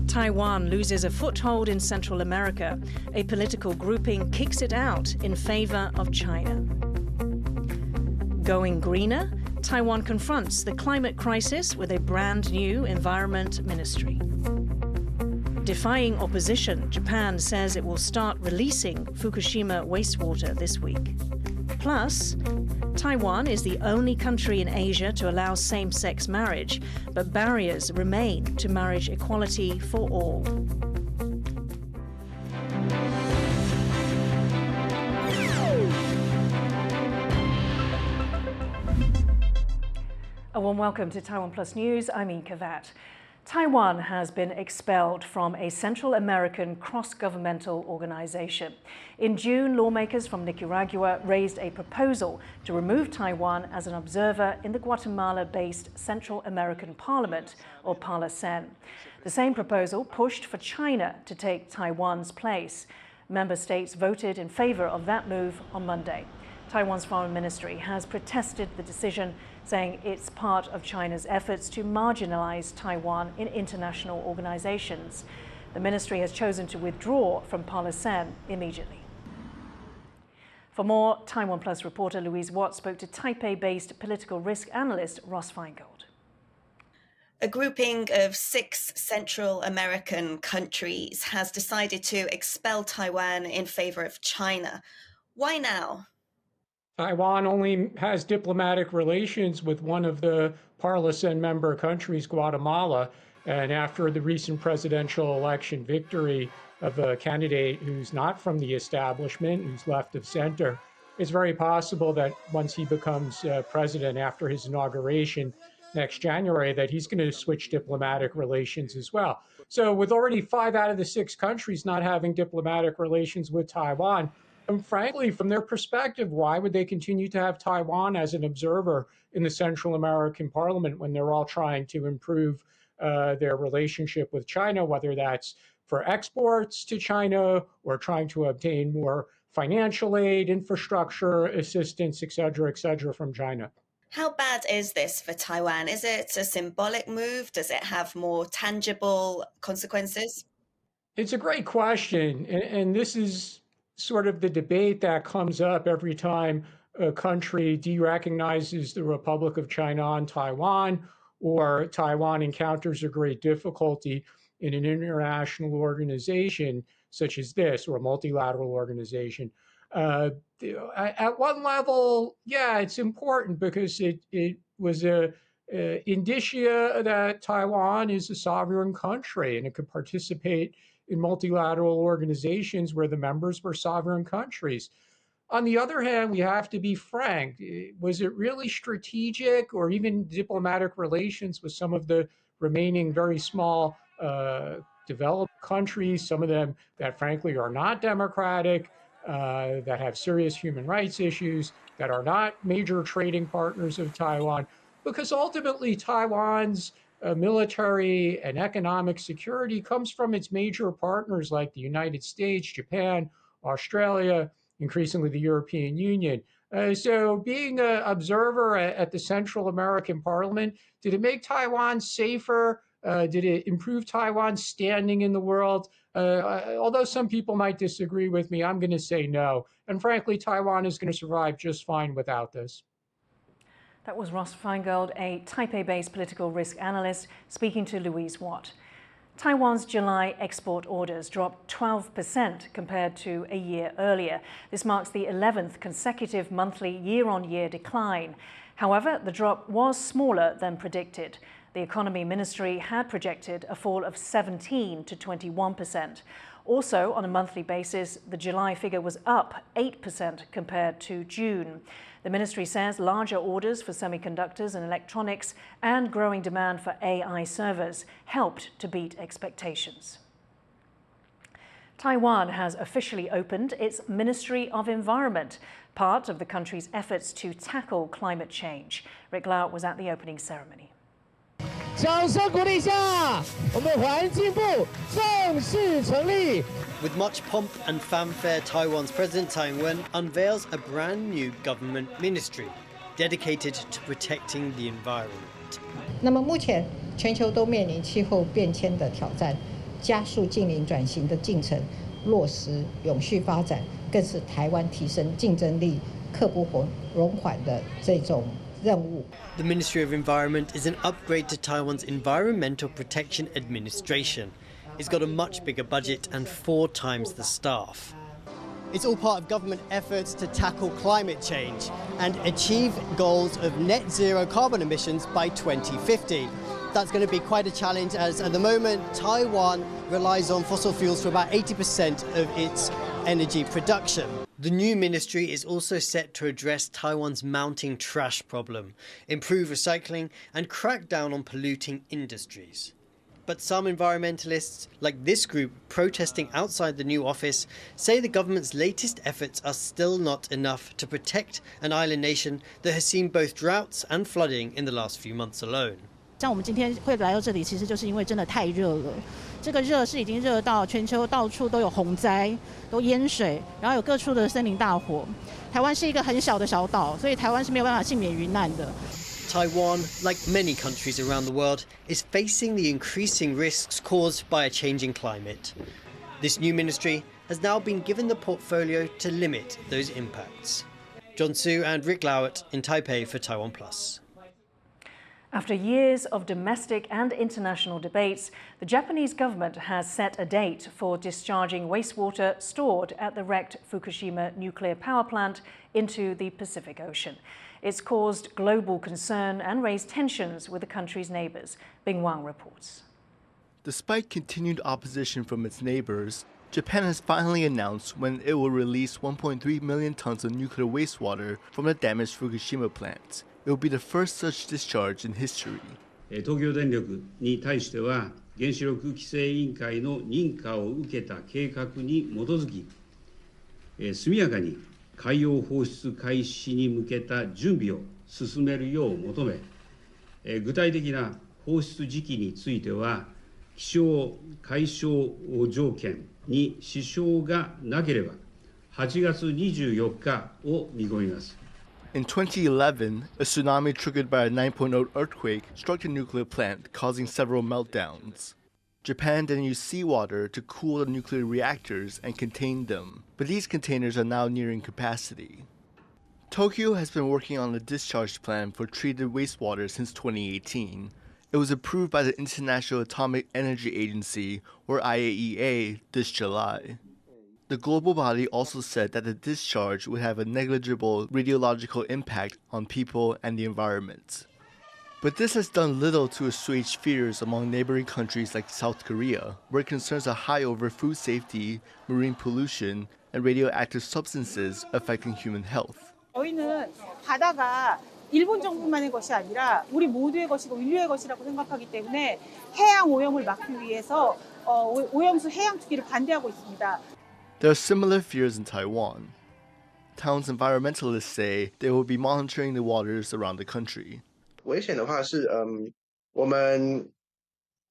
Taiwan loses a foothold in Central America. A political grouping kicks it out in favor of China. Going greener, Taiwan confronts the climate crisis with a brand new environment ministry. Defying opposition, Japan says it will start releasing Fukushima wastewater this week. Plus, Taiwan is the only country in Asia to allow same-sex marriage, but barriers remain to marriage equality for all. A warm welcome to TaiwanPlus News. I'm Yin Kavat. Taiwan has been expelled from a Central American cross-governmental organization. In June, lawmakers from Nicaragua raised a proposal to remove Taiwan as an observer in the Guatemala-based Central American Parliament, or PARLACEN. The same proposal pushed for China to take Taiwan's place. Member states voted in favor of that move on Monday. Taiwan's foreign ministry has protested the decision, saying it's part of China's efforts to marginalize Taiwan in international organizations. The ministry has chosen to withdraw from PARLACEN immediately. For more, TaiwanPlus reporter Louise Watt spoke to Taipei-based political risk analyst Ross Feingold. A grouping of 6 Central American countries has decided to expel Taiwan in favor of China. Why now? Taiwan only has diplomatic relations with one of the PARLACEN member countries, Guatemala, and after the recent presidential election victory of a candidate who's not from the establishment, who's left of center, it's very possible that once he becomes president after his inauguration next January, that he's going to switch diplomatic relations as well. So with already 5 out of the 6 countries not having diplomatic relations with Taiwan, and frankly, from their perspective, why would they continue to have Taiwan as an observer in the Central American Parliament when they're all trying to improve their relationship with China, whether that's for exports to China or trying to obtain more financial aid, infrastructure assistance, et cetera, from China? How bad is this for Taiwan? Is it a symbolic move? Does it have more tangible consequences? It's a great question. And this is sort of the debate that comes up every time a country de-recognizes the Republic of China on Taiwan, or Taiwan encounters a great difficulty in an international organization such as this, or a multilateral organization. At one level, yeah, it's important because it was a indicia that Taiwan is a sovereign country and it could participate in multilateral organizations where the members were sovereign countries. On the other hand, we have to be frank. Was it really strategic or even diplomatic relations with some of the remaining very small developed countries, some of them that frankly are not democratic, that have serious human rights issues, that are not major trading partners of Taiwan? Because ultimately Taiwan's military and economic security comes from its major partners like the United States, Japan, Australia, increasingly the European Union. So being an observer at the Central American Parliament, did it make Taiwan safer? Did it improve Taiwan's standing in the world? Although some people might disagree with me, I'm going to say no. And frankly, Taiwan is going to survive just fine without this. That was Ross Feingold, a Taipei-based political risk analyst, speaking to Louise Watt. Taiwan's July export orders dropped 12% compared to a year earlier. This marks the 11th consecutive monthly year-on-year decline. However, the drop was smaller than predicted. The Economy Ministry had projected a fall of 17 to 21%. Also, on a monthly basis, the July figure was up 8% compared to June. The ministry says larger orders for semiconductors and electronics and growing demand for AI servers helped to beat expectations. Taiwan has officially opened its Ministry of Environment, part of the country's efforts to tackle climate change. Rick Lau was at the opening ceremony. 掌声鼓励一下，我们环境部正式成立。 With much pomp and fanfare, Taiwan's President Tsai Ing-wen unveils a brand new government ministry. dedicated to protecting the environment. 那么目前全球都面临气候变迁的挑战，加速近零转型的进程，落实永续发展，更是台湾提升竞争力、刻不容缓的这种任务。 The Ministry of Environment is an upgrade to Taiwan's Environmental Protection Administration. It's got a much bigger budget and 4 times the staff. It's all part of government efforts to tackle climate change and achieve goals of net zero carbon emissions by 2050. That's going to be quite a challenge, as at the moment Taiwan relies on fossil fuels for about 80% of its energy production. The new ministry is also set to address Taiwan's mounting trash problem, improve recycling and crack down on polluting industries. But some environmentalists, like this group protesting outside the new office, say the government's latest efforts are still not enough to protect an island nation that has seen both droughts and flooding in the last few months alone. 像我们今天会来到这里，其实就是因为真的太热了。这个热是已经热到全球到处都有洪灾，都淹水，然后有各处的森林大火。台湾是一个很小的小岛，所以台湾是没有办法幸免于难的。 Taiwan, like many countries around the world, is facing the increasing risks caused by a changing climate. This new ministry has now been given the portfolio to limit those impacts. John Su and Rick Lowett in Taipei for TaiwanPlus. After years of domestic and international debates, the Japanese government has set a date for discharging wastewater stored at the wrecked Fukushima nuclear power plant into the Pacific Ocean. It's caused global concern and raised tensions with the country's neighbours. Bing Wang reports. Despite continued opposition from its neighbours, Japan has finally announced when it will release 1.3 million tons of nuclear wastewater from the damaged Fukushima plant. It will be the first such discharge in history. 東京電力に対しては原子力規制委員会の認可を受けた計画に基づき、速やかに海洋放出開始に向けた準備を進めるよう求め、具体的な放出時期については気象海象条件に支障がなければ8月24日を見込みます。 In 2011, a tsunami triggered by a 9.0 earthquake struck the nuclear plant, causing several meltdowns. Japan then used seawater to cool the nuclear reactors and contain them, but these containers are now nearing capacity. Tokyo has been working on the discharge plan for treated wastewater since 2018. It was approved by the International Atomic Energy Agency, or IAEA, this July. The global body also said that the discharge would have a negligible radiological impact on people and the environment. But this has done little to assuage fears among neighboring countries like South Korea, where concerns are high over food safety, marine pollution, and radioactive substances affecting human health. 저희는 바다가 일본 정부만의 것이 아니라 우리 모두의 것이고 인류의 것이라고 생각하기 때문에 해양 오염을 막기 위해서 오염수 해양 투기를 반대하고 있습니다. There are similar fears in Taiwan. Taiwan's environmentalists say they will be monitoring the waters around the country. 危险的话是，我们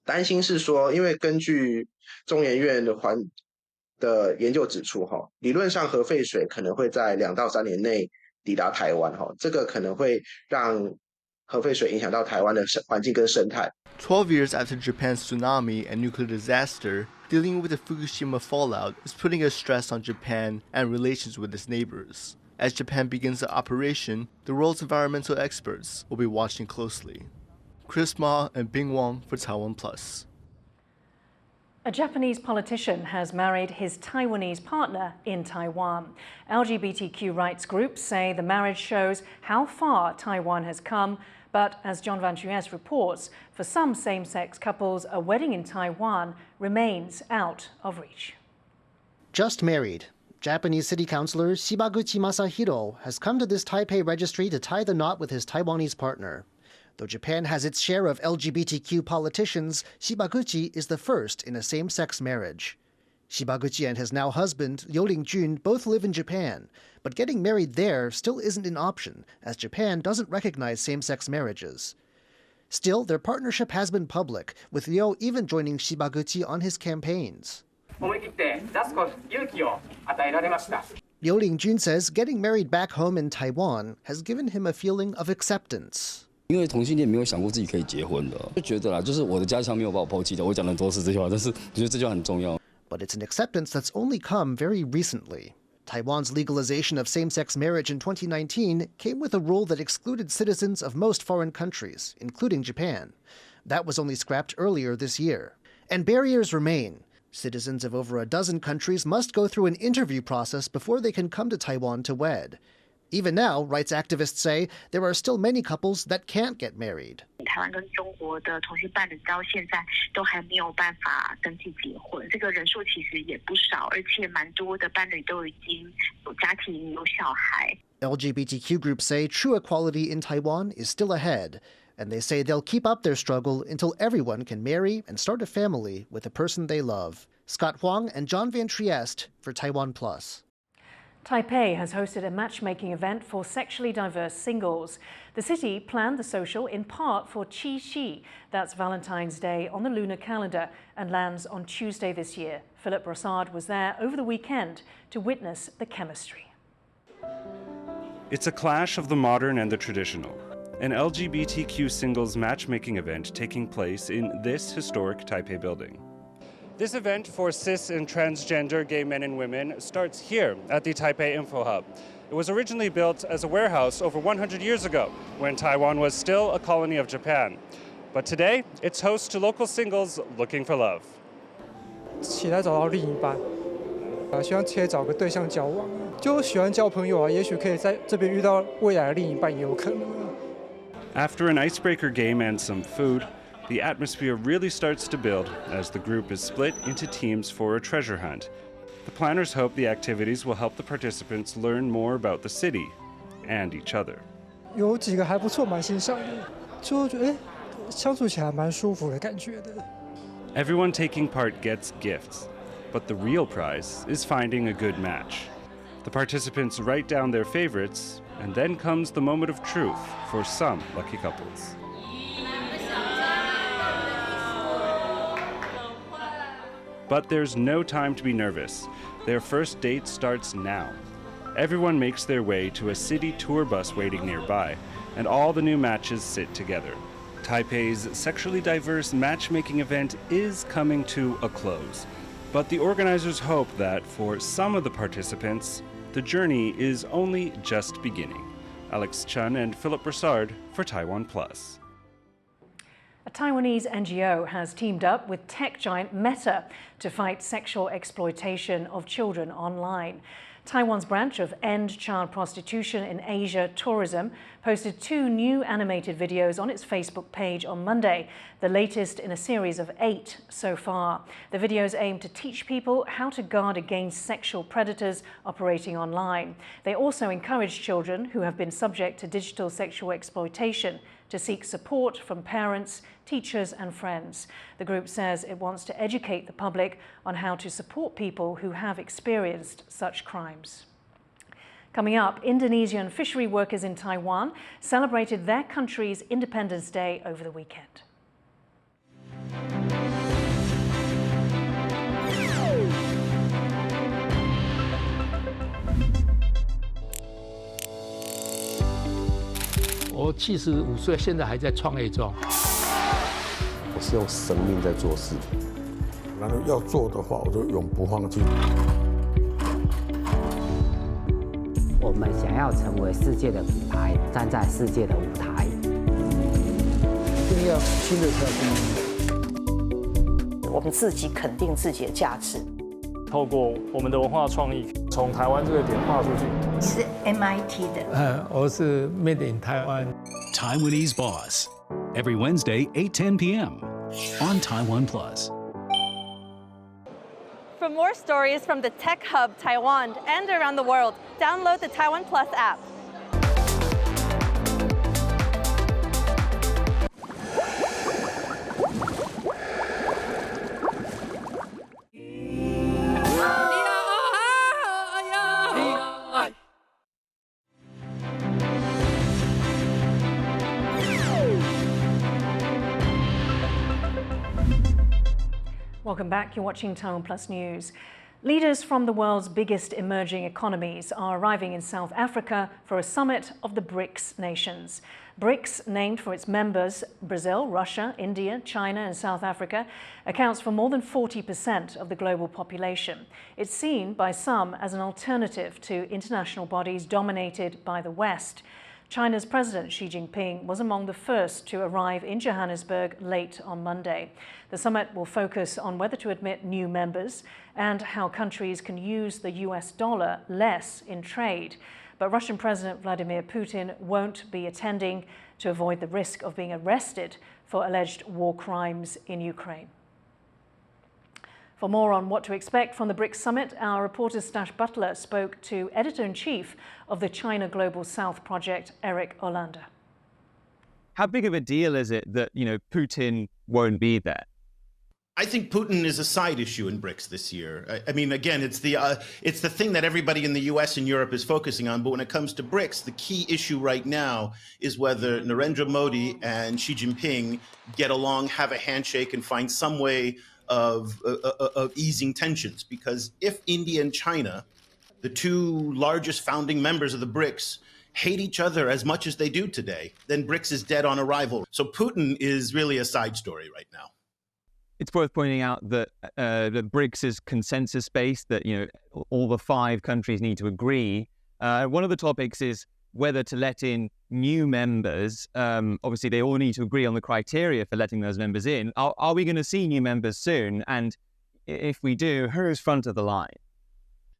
担心是说，因为根据中研院的研究指出，理论上核废水可能会在2到3年内抵达台湾，这个可能会让核废水影响到台湾的环境跟生态。12 years after Japan's tsunami and nuclear disaster, dealing with the Fukushima fallout is putting a stress on Japan and relations with its neighbors. As Japan begins the operation, the world's environmental experts will be watching closely. Chris Ma and Bing Wang for TaiwanPlus. A Japanese politician has married his Taiwanese partner in Taiwan. LGBTQ rights groups say the marriage shows how far Taiwan has come. But as John Van Chuyes reports, for some same-sex couples, a wedding in Taiwan remains out of reach. Just married, Japanese city councillor Shibaguchi Masahiro has come to this Taipei registry to tie the knot with his Taiwanese partner. Though Japan has its share of LGBTQ politicians, Shibaguchi is the first in a same-sex marriage. Shibaguchi and his now husband, Yo-Ling-jun, both live in Japan, but getting married there still isn't an option, as Japan doesn't recognize same-sex marriages. Still, their partnership has been public, with Yo even joining Shibaguchi on his campaigns. Liu Lingjun says getting married back home in Taiwan has given him a feeling of acceptance. 因为同性恋没有想过自己可以结婚的，就觉得啦，就是我的家乡没有把我抛弃的。我讲了很多次这句话，但是我觉得这句话很重要。But it's an acceptance that's only come very recently. Taiwan's legalization of same-sex marriage in 2019 came with a rule that excluded citizens of most foreign countries, including Japan. That was only scrapped earlier this year. And barriers remain. Citizens of over a dozen countries must go through an interview process before they can come to Taiwan to wed. Even now, rights activists say, there are still many couples that can't get married. 台湾跟中国的同性伴侣到现在都还没有办法登记结婚，这个人数其实也不少，而且蛮多的伴侣都已经有家庭有小孩。LGBTQ groups say true equality in Taiwan is still ahead, and they say they'll keep up their struggle until everyone can marry and start a family with the person they love. Scott Huang and John Van Trieste for TaiwanPlus. Taipei has hosted a matchmaking event for sexually diverse singles. The city planned the social in part for Qixi, that's Valentine's Day on the lunar calendar, and lands on Tuesday this year. Philip Brassard was there over the weekend to witness the chemistry. It's a clash of the modern and the traditional. An LGBTQ singles matchmaking event taking place in this historic Taipei building. This event for cis and transgender gay men and women starts here at the Taipei Info Hub. It was originally built as a warehouse over 100 years ago when Taiwan was still a colony of Japan. But today, it's host to local singles looking for love. 起来找到另一半，希望可以找个对象交往，就喜欢交朋友啊，也许可以在这边遇到未来的另一半也有可能。After an icebreaker game and some food, the atmosphere really starts to build as the group is split into teams for a treasure hunt. The planners hope the activities will help the participants learn more about the city and each other. 有几个还不错，蛮欣赏的，就觉得相处起来蛮舒服的感觉的。Everyone taking part gets gifts, but the real prize is finding a good match. The participants write down their favorites, and then comes the moment of truth for some lucky couples. But there's no time to be nervous. Their first date starts now. Everyone makes their way to a city tour bus waiting nearby, and all the new matches sit together. Taipei's sexually diverse matchmaking event is coming to a close, but the organizers hope that for some of the participants, the journey is only just beginning. Alex Chun and Philip Brassard for TaiwanPlus. A Taiwanese NGO has teamed up with tech giant Meta to fight sexual exploitation of children online. Taiwan's branch of End Child Prostitution in Asia Tourism posted 2 new animated videos on its Facebook page on Monday, the latest in a series of 8 so far. The videos aim to teach people how to guard against sexual predators operating online. They also encourage children who have been subject to digital sexual exploitation to seek support from parents, teachers and friends. The group says it wants to educate the public on how to support people who have experienced such crimes. Coming up, Indonesian fishery workers in Taiwan celebrated their country's Independence Day over the weekend.我75岁，现在还在创业中。我是用生命在做事，然后要做的话，我就永不放弃。我们想要成为世界的品牌，站在世界的舞台。一定要新的才有。我们自己肯定自己的价值。透过我们的文化创意，从台湾这个点跨出去。你是 MIT 的？我是 Made in Taiwan。Taiwanese Boss, every Wednesday, 8:10 p.m. on TaiwanPlus. For more stories from the Tech Hub, Taiwan, and around the world, download the TaiwanPlus app. Welcome back. You're watching TaiwanPlus News. Leaders from the world's biggest emerging economies are arriving in South Africa for a summit of the BRICS nations. BRICS, named for its members Brazil, Russia, India, China and South Africa, accounts for more than 40% of the global population. It's seen by some as an alternative to international bodies dominated by the West. China's President Xi Jinping was among the first to arrive in Johannesburg late on Monday. The summit will focus on whether to admit new members and how countries can use the US dollar less in trade. But Russian President Vladimir Putin won't be attending to avoid the risk of being arrested for alleged war crimes in Ukraine. For more on what to expect from the BRICS summit, our reporter Stash Butler spoke to Editor-in-Chief of the China Global South Project, Eric Olander. How big of a deal is it that, Putin won't be there? I think Putin is a side issue in BRICS this year. I mean, again, it's the thing that everybody in the US and Europe is focusing on. But when it comes to BRICS, the key issue right now is whether Narendra Modi and Xi Jinping get along, have a handshake, and find some way of easing tensions. Because if India and China, the two largest founding members of the BRICS, hate each other as much as they do today, then BRICS is dead on arrival. So Putin is really a side story right now. It's worth pointing out that the BRICS is consensus-based, that all the 5 countries need to agree. One of the topics is whether to let in new members. Obviously, they all need to agree on the criteria for letting those members in. Are we going to see new members soon? And if we do, who's front of the line?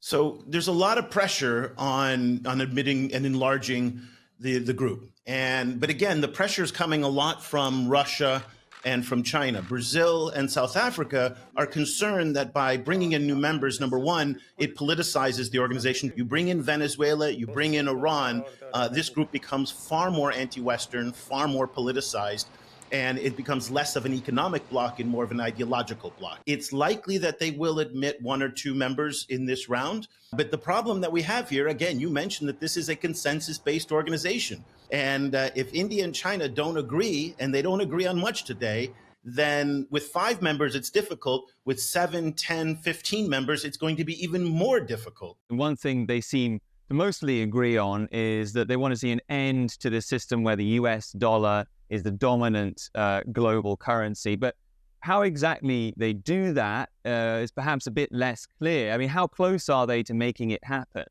So there's a lot of pressure on admitting and enlarging the group. But again, the pressure is coming a lot from Russia and from China. Brazil and South Africa are concerned that by bringing in new members, number one, it politicizes the organization. You bring in Venezuela, you bring in Iran, this group becomes far more anti-Western, far more politicized, and it becomes less of an economic bloc and more of an ideological bloc. It's likely that they will admit 1 or 2 members in this round. But the problem that we have here, again, you mentioned that this is a consensus-based organization. And if India and China don't agree, and they don't agree on much today, then with 5 members, it's difficult. With 7, 10, 15 members, it's going to be even more difficult. One thing they seem to mostly agree on is that they want to see an end to the system where the US dollar is the dominant global currency. But how exactly they do that is perhaps a bit less clear. I mean, how close are they to making it happen?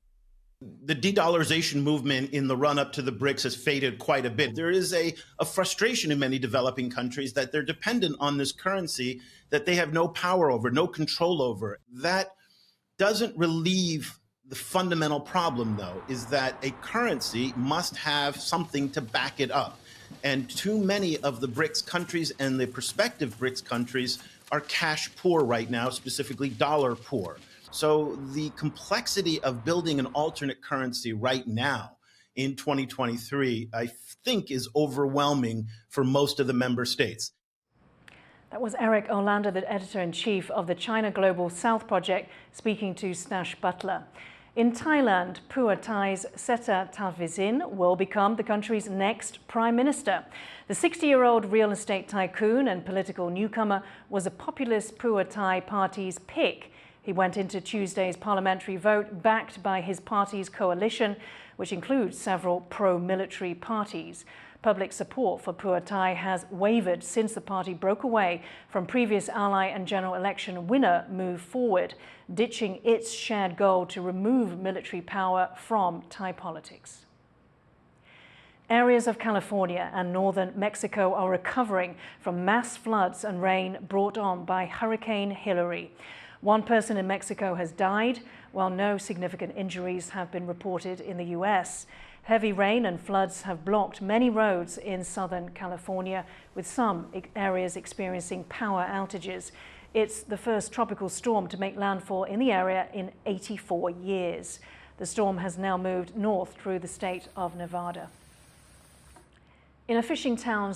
The de-dollarization movement in the run-up to the BRICS has faded quite a bit. There is a frustration in many developing countries that they're dependent on this currency that they have no power over, no control over. That doesn't relieve the fundamental problem, though, is that a currency must have something to back it up. And too many of the BRICS countries and the prospective BRICS countries are cash poor right now, specifically dollar poor. So the complexity of building an alternate currency right now in 2023, I think, is overwhelming for most of the member states. That was Eric Olander, the Editor-in-Chief of the China Global South Project, speaking to Stash Butler. In Thailand, Phua Thai's Seta Thavisin will become the country's next prime minister. The 60-year-old real estate tycoon and political newcomer was a populist Phua Thai party's pick. He went into Tuesday's parliamentary vote backed by his party's coalition, which includes several pro-military parties. Public support for Phua Thai has wavered since the party broke away from previous ally and general election winner Move Forward, ditching its shared goal to remove military power from Thai politics. Areas of California and northern Mexico are recovering from mass floods and rain brought on by Hurricane Hillary. 1 person in Mexico has died, while no significant injuries have been reported in the US. Heavy rain and floods have blocked many roads in Southern California, with some areas experiencing power outages. It's the first tropical storm to make landfall in the area in 84 years. The storm has now moved north through the state of Nevada. In a fishing town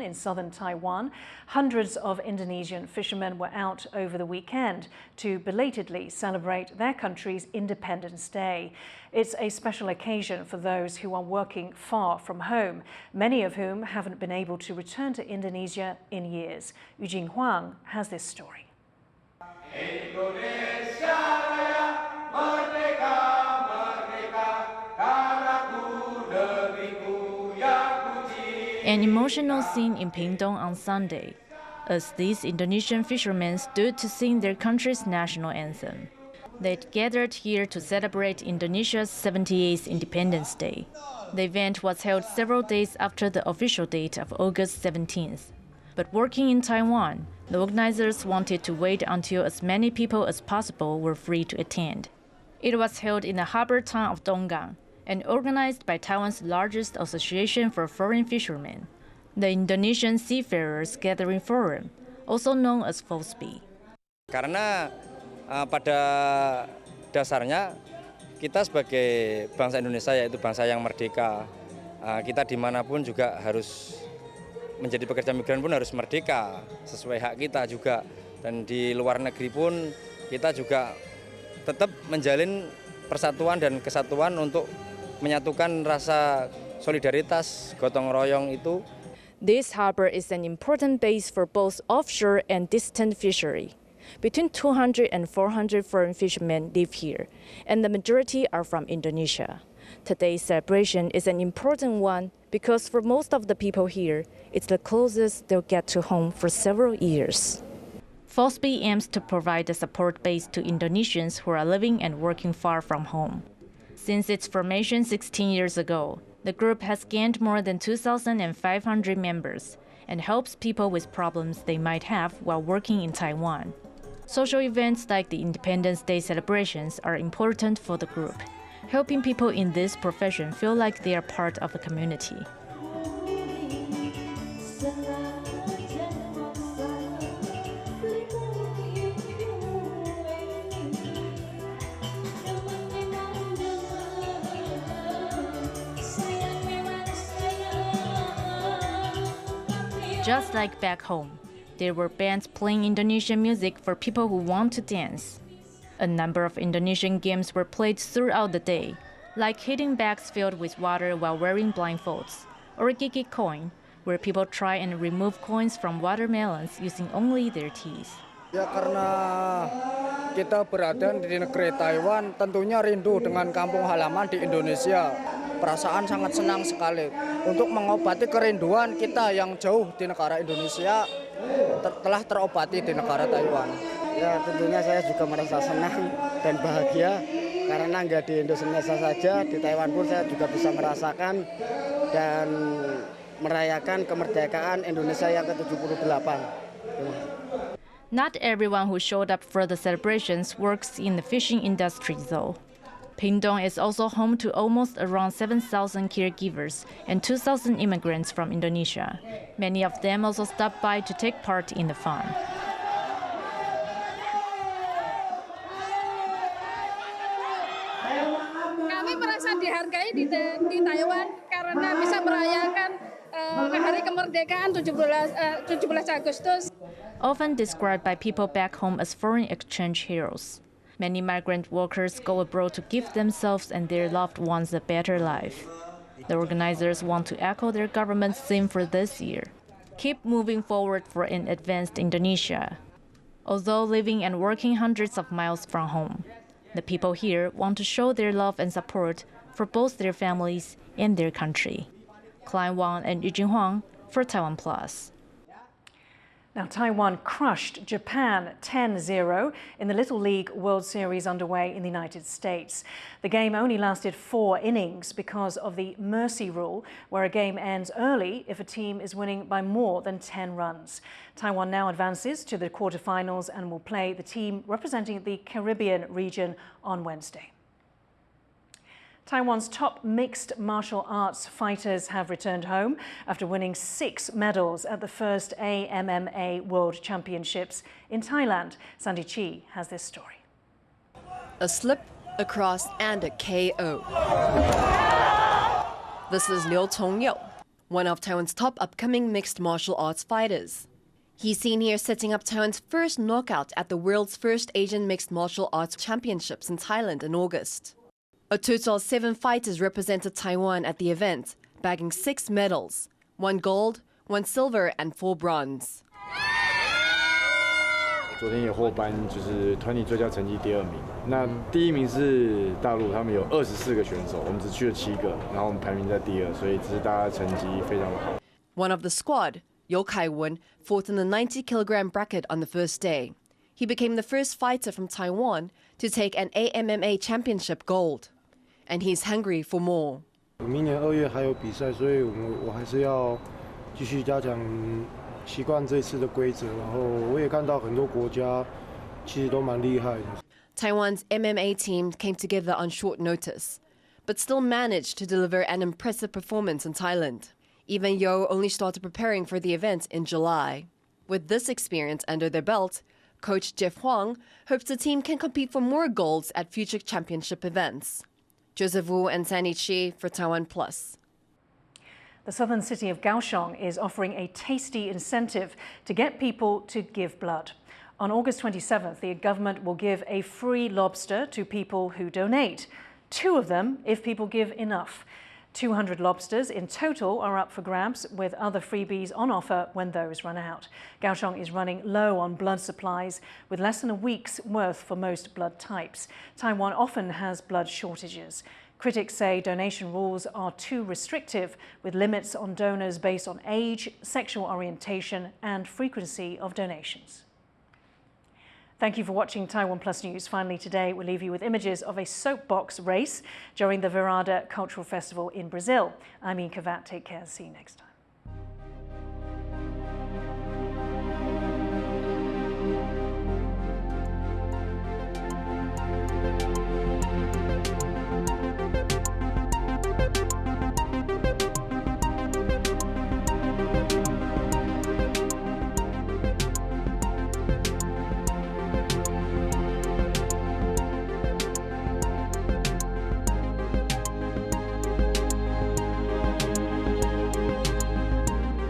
in southern Taiwan, hundreds of Indonesian fishermen were out over the weekend to belatedly celebrate their country's Independence Day. It's a special occasion for those who are working far from home, many of whom haven't been able to return to Indonesia in years. Yu Jing Huang has this story. An emotional scene in Pingtung on Sunday, as these Indonesian fishermen stood to sing their country's national anthem. They'd gathered here to celebrate Indonesia's 78th Independence Day. The event was held several days after the official date of August 17th. But working in Taiwan, the organizers wanted to wait until as many people as possible were free to attend. It was held in the harbor town of Donggang and organized by Taiwan's largest association for foreign fishermen, the Indonesian Seafarers Gathering Forum, also known as FOSBI. Karena pada dasarnya kita sebagai bangsa Indonesia, yaitu bangsa yang merdeka, kita dimanapun juga harus menjadi pekerja migran pun harus merdeka sesuai hak kita juga, dan di luar negeri pun kita juga tetap menjalin persatuan dan kesatuan untuk menyatukan rasa solidaritas gotong royong itu. This harbor is an important base for both offshore and distant fishery. Between 200 and 400 foreign fishermen live here, and the majority are from Indonesia. Today's celebration is an important one because for most of the people here, it's the closest they'll get to home for several years. FOSBI aims to provide a support base to Indonesians who are living and working far from home. Since its formation 16 years ago, the group has gained more than 2,500 members and helps people with problems they might have while working in Taiwan. Social events like the Independence Day celebrations are important for the group, helping people in this profession feel like they are part of the community. Just like back home, there were bands playing Indonesian music for people who want to dance. A number of Indonesian games were played throughout the day, like hitting bags filled with water while wearing blindfolds, or Gigi Coin, where people try and remove coins from watermelons using only their teeth. Ya, karena kita berada di negeri Taiwan, tentunya rindu dengan kampung halaman di Indonesia. Perasaan sangat senang sekali untuk mengobati kerinduan kita yang jauh di negara Indonesia telah terobati di negara Taiwan. Ya, tentunya saya juga merasa senang dan bahagia karena nggak di Indonesia saja, di Taiwan pun saya juga bisa merasakan dan merayakan kemerdekaan Indonesia yang ke-78. Not everyone who showed up for the celebrations works in the fishing industry, though. Pingtung is also home to almost around 7,000 caregivers and 2,000 immigrants from Indonesia. Many of them also stopped by to take part in the fun. Kami merasa dihargai di Taiwan karena bisa merayakan Hari Kemerdekaan 17 Agustus. Often described by people back home as foreign exchange heroes. Many migrant workers go abroad to give themselves and their loved ones a better life. The organizers want to echo their government's theme for this year: keep moving forward for an advanced Indonesia. Although living and working hundreds of miles from home, the people here want to show their love and support for both their families and their country. Klein Wang and Yujin Huang for TaiwanPlus. Now, Taiwan crushed Japan 10-0 in the Little League World Series underway in the United States. The game only lasted 4 innings because of the mercy rule, where a game ends early if a team is winning by more than 10 runs. Taiwan now advances to the quarterfinals and will play the team representing the Caribbean region on Wednesday. Taiwan's top mixed martial arts fighters have returned home after winning 6 medals at the first AMMA World Championships in Thailand. Sandy Chi has this story. A slip, a cross, and a KO. This is Liu Tongyou, one of Taiwan's top upcoming mixed martial arts fighters. He's seen here setting up Taiwan's first knockout at the world's first Asian Mixed Martial Arts Championships in Thailand in August. A total of 7 fighters represented Taiwan at the event, bagging 6 medals, 1 gold, 1 silver and 4 bronze. 昨天也获颁就是团体最佳成绩第2名。那第1名是大陆，他们有24个选手，我们只去了7个，然后我们排名在第2，所以只是大家成绩非常的好。One of the squad, Yo Kai-wen, fought in the 90-kilogram bracket on the first day. He became the first fighter from Taiwan to take an AMMA championship gold. And he's hungry for more. 明年2月还有比赛，所以我还是要继续加强习惯这次的规则。然后我也看到很多国家其实都蛮厉害的。Taiwan's MMA team came together on short notice, but still managed to deliver an impressive performance in Thailand. Even Yo only started preparing for the event in July. With this experience under their belt, coach Jeff Huang hopes the team can compete for more golds at future championship events. Joseph Wu and Sandy Chi for TaiwanPlus. The southern city of Kaohsiung is offering a tasty incentive to get people to give blood. On August 27th, the government will give a free lobster to people who donate. 2 of them if people give enough. 200 lobsters in total are up for grabs, with other freebies on offer when those run out. Kaohsiung is running low on blood supplies, with less than a week's worth for most blood types. Taiwan often has blood shortages. Critics say donation rules are too restrictive, with limits on donors based on age, sexual orientation and frequency of donations. Thank you for watching TaiwanPlus News. Finally today, we'll leave you with images of a soapbox race during the Virada Cultural Festival in Brazil. I'm Ian Kavat. Take care. See you next time.